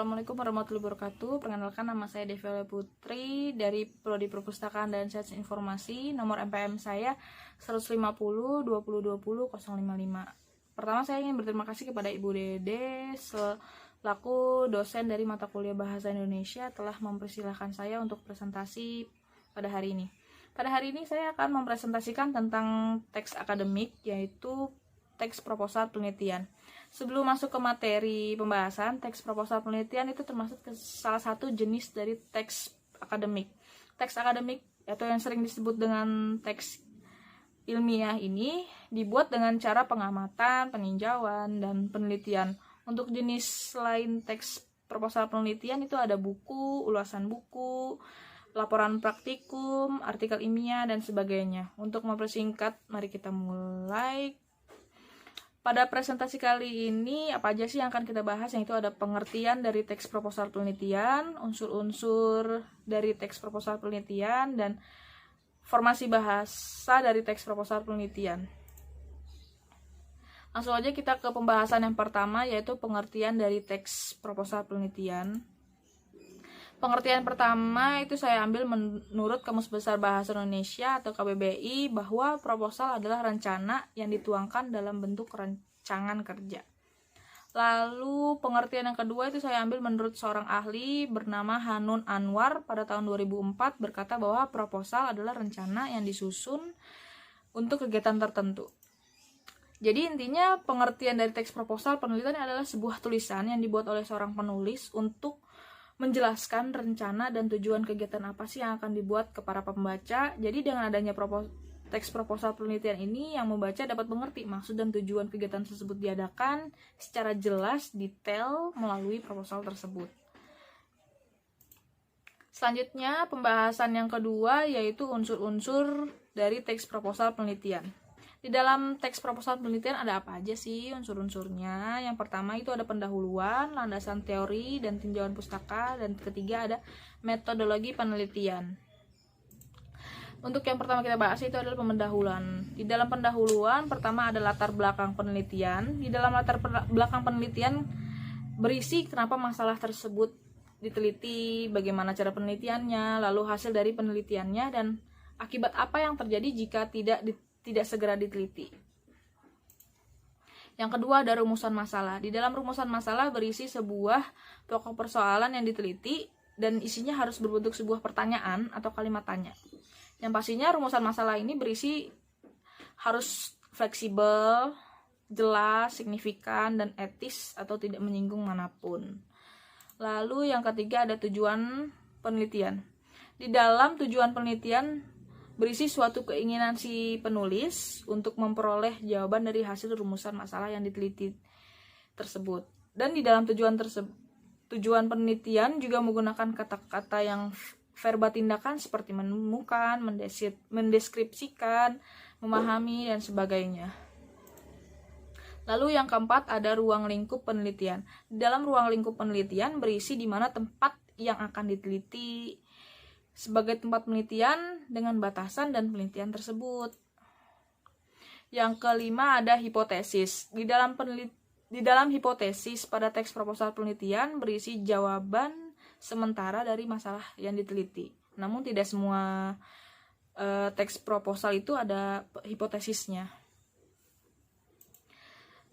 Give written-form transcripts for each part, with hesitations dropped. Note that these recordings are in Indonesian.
Assalamualaikum warahmatullahi wabarakatuh. Perkenalkan, nama saya Devela Putri dari Prodi Perpustakaan dan Sains Informasi. Nomor MPM saya 150 2020 055. Pertama, saya ingin berterima kasih kepada Ibu Dede selaku dosen dari mata kuliah Bahasa Indonesia telah mempersilahkan saya untuk presentasi pada hari ini. Pada hari ini saya akan mempresentasikan tentang teks akademik, yaitu teks proposal penelitian. Sebelum masuk ke materi pembahasan, teks proposal penelitian itu termasuk salah satu jenis dari teks akademik. Teks akademik atau yang sering disebut dengan teks ilmiah ini dibuat dengan cara pengamatan, peninjauan, dan penelitian. Untuk jenis lain teks proposal penelitian itu ada buku, ulasan buku, laporan praktikum, artikel ilmiah, dan sebagainya. Untuk mempersingkat, mari kita mulai. Pada presentasi kali ini, apa aja sih yang akan kita bahas? Yang itu ada pengertian dari teks proposal penelitian, unsur-unsur dari teks proposal penelitian, dan formasi bahasa dari teks proposal penelitian. Langsung aja kita ke pembahasan yang pertama, yaitu pengertian dari teks proposal penelitian. Pengertian pertama itu saya ambil menurut Kamus Besar Bahasa Indonesia atau KBBI, bahwa proposal adalah rencana yang dituangkan dalam bentuk rancangan kerja. Lalu pengertian yang kedua itu saya ambil menurut seorang ahli bernama Hanun Anwar pada tahun 2004, berkata bahwa proposal adalah rencana yang disusun untuk kegiatan tertentu. Jadi intinya pengertian dari teks proposal penelitian adalah sebuah tulisan yang dibuat oleh seorang penulis untuk menjelaskan rencana dan tujuan kegiatan apa sih yang akan dibuat ke para pembaca. Jadi dengan adanya teks proposal penelitian ini, yang membaca dapat mengerti maksud dan tujuan kegiatan tersebut diadakan secara jelas, detail melalui proposal tersebut. Selanjutnya, pembahasan yang kedua yaitu unsur-unsur dari teks proposal penelitian. Di dalam teks proposal penelitian ada apa aja sih unsur-unsurnya? Yang pertama itu ada pendahuluan, landasan teori, dan tinjauan pustaka. Dan ketiga ada metodologi penelitian. Untuk yang pertama kita bahas itu adalah pendahuluan. Di dalam pendahuluan pertama ada latar belakang penelitian. Di dalam latar belakang penelitian berisi kenapa masalah tersebut diteliti, bagaimana cara penelitiannya, lalu hasil dari penelitiannya, dan akibat apa yang terjadi jika tidak segera diteliti. Yang kedua ada rumusan masalah. Di dalam rumusan masalah berisi sebuah pokok persoalan yang diteliti dan isinya harus berbentuk sebuah pertanyaan atau kalimat tanya. Yang pastinya rumusan masalah ini berisi harus fleksibel, jelas, signifikan, dan etis atau tidak menyinggung manapun. Lalu yang ketiga ada tujuan penelitian. Di dalam tujuan penelitian berisi suatu keinginan si penulis untuk memperoleh jawaban dari hasil rumusan masalah yang diteliti tersebut. Dan di dalam tujuan penelitian juga menggunakan kata-kata yang verba tindakan seperti menemukan, mendeskripsikan, memahami, dan sebagainya. Lalu yang keempat ada ruang lingkup penelitian. Di dalam ruang lingkup penelitian berisi di mana tempat yang akan diteliti sebagai tempat penelitian dengan batasan dan penelitian tersebut. Yang kelima ada hipotesis. Di dalam hipotesis pada teks proposal penelitian berisi jawaban sementara dari masalah yang diteliti. Namun tidak semua teks proposal itu ada hipotesisnya.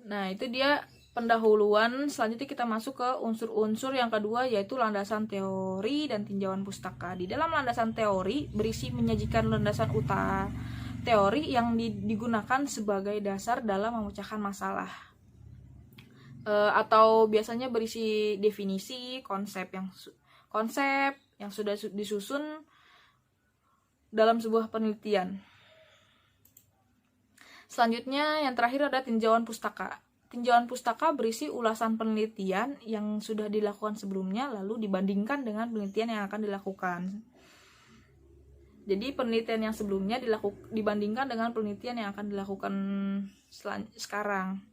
Nah, itu dia pendahuluan. Selanjutnya kita masuk ke unsur-unsur yang kedua, yaitu landasan teori dan tinjauan pustaka. Di dalam landasan teori berisi menyajikan landasan utama teori yang digunakan sebagai dasar dalam memecahkan masalah, atau biasanya berisi definisi konsep yang sudah disusun dalam sebuah penelitian. Selanjutnya yang terakhir ada tinjauan pustaka. Tinjauan pustaka berisi ulasan penelitian yang sudah dilakukan sebelumnya lalu dibandingkan dengan penelitian yang akan dilakukan. Jadi penelitian yang sebelumnya dibandingkan dengan penelitian yang akan dilakukan sekarang.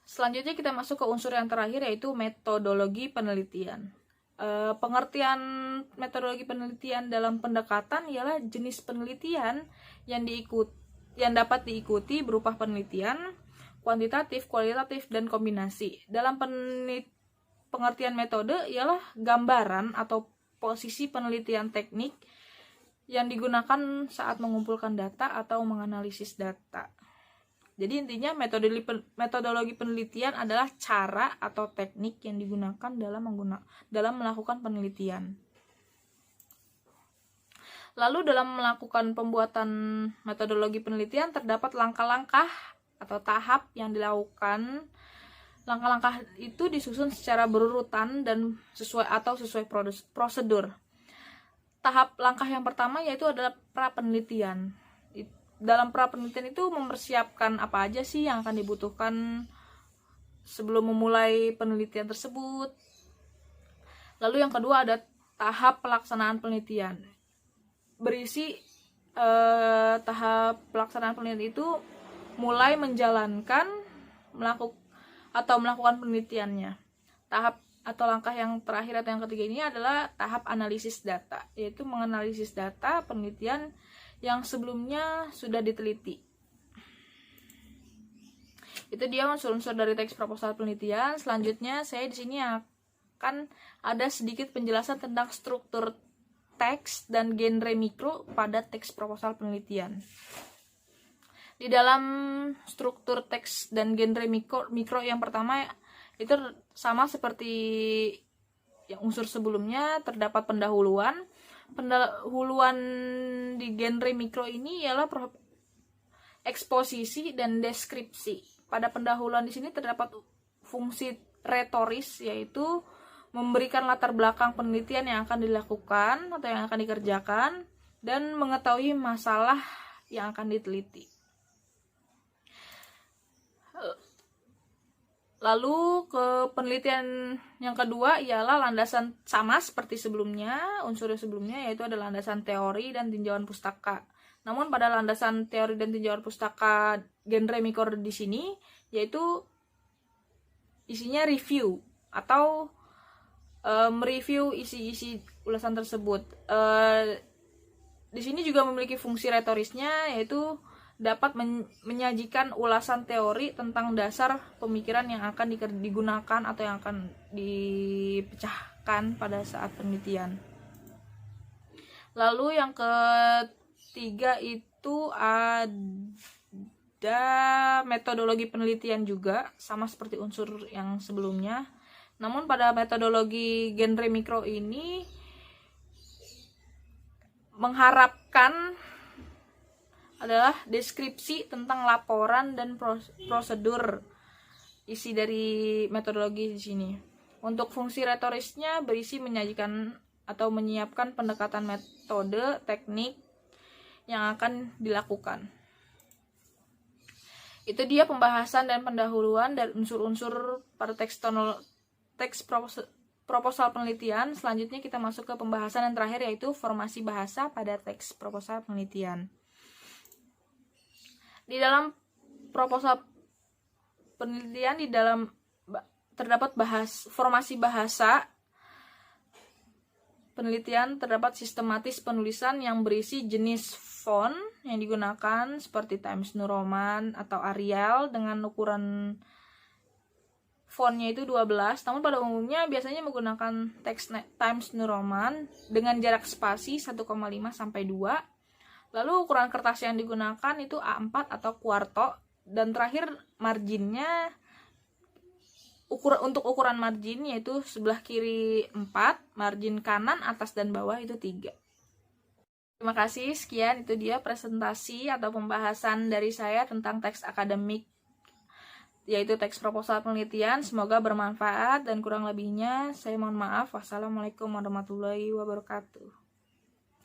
Selanjutnya kita masuk ke unsur yang terakhir, yaitu metodologi penelitian. Pengertian metodologi penelitian dalam pendekatan ialah jenis penelitian yang dapat diikuti berupa penelitian, kuantitatif, kualitatif, dan kombinasi. Dalam pengertian metode ialah gambaran atau posisi penelitian teknik yang digunakan saat mengumpulkan data atau menganalisis data. Jadi intinya metodologi penelitian adalah cara atau teknik yang digunakan dalam melakukan penelitian. Lalu dalam melakukan pembuatan metodologi penelitian terdapat langkah-langkah atau tahap yang dilakukan. Langkah-langkah itu disusun secara berurutan dan sesuai prosedur. Tahap langkah yang pertama yaitu adalah pra-penelitian. Dalam pra-penelitian itu mempersiapkan apa aja sih yang akan dibutuhkan sebelum memulai penelitian tersebut. Lalu yang kedua ada tahap pelaksanaan penelitian. Berisi tahap pelaksanaan penelitian itu mulai menjalankan, melakukan penelitiannya. Tahap atau langkah yang terakhir atau yang ketiga ini adalah tahap analisis data, yaitu menganalisis data penelitian yang sebelumnya sudah diteliti. Itu dia unsur-unsur dari teks proposal penelitian. Selanjutnya saya di sini akan ada sedikit penjelasan tentang struktur teks dan genre mikro pada teks proposal penelitian. Di dalam struktur teks dan genre mikro yang pertama itu sama seperti yang unsur sebelumnya, terdapat pendahuluan. Pendahuluan di genre mikro ini ialah eksposisi dan deskripsi. Pada pendahuluan di sini terdapat fungsi retoris, yaitu memberikan latar belakang penelitian yang akan dilakukan atau yang akan dikerjakan dan mengetahui masalah yang akan diteliti. Lalu ke penelitian yang kedua ialah landasan sama seperti sebelumnya, unsur sebelumnya yaitu adalah landasan teori dan tinjauan pustaka. Namun pada landasan teori dan tinjauan pustaka genre mikro di sini yaitu isinya review atau mereview isi-isi ulasan tersebut. Di sini juga memiliki fungsi retorisnya yaitu dapat menyajikan ulasan teori tentang dasar pemikiran yang akan digunakan atau yang akan dipecahkan pada saat penelitian. Lalu yang ketiga itu ada metodologi penelitian juga, sama seperti unsur yang sebelumnya. Namun pada metodologi genre mikro ini mengharapkan adalah deskripsi tentang laporan dan prosedur isi dari metodologi di sini. Untuk fungsi retorisnya berisi menyajikan atau menyiapkan pendekatan metode, teknik yang akan dilakukan. Itu dia pembahasan dan pendahuluan dari unsur-unsur pada teks proposal penelitian. Selanjutnya kita masuk ke pembahasan yang terakhir yaitu formasi bahasa pada teks proposal penelitian. Di dalam proposal penelitian terdapat formasi bahasa penelitian, terdapat sistematis penulisan yang berisi jenis font yang digunakan seperti Times New Roman atau Arial dengan ukuran fontnya itu 12, namun pada umumnya biasanya menggunakan teks Times New Roman dengan jarak spasi 1,5 sampai 2. Lalu ukuran kertas yang digunakan itu A4 atau kuarto, dan terakhir marginnya untuk ukuran margin yaitu sebelah kiri 4, margin kanan atas dan bawah itu 3. Terima kasih, sekian itu dia presentasi atau pembahasan dari saya tentang teks akademik yaitu teks proposal penelitian. Semoga bermanfaat dan kurang lebihnya saya mohon maaf. Wassalamualaikum warahmatullahi wabarakatuh.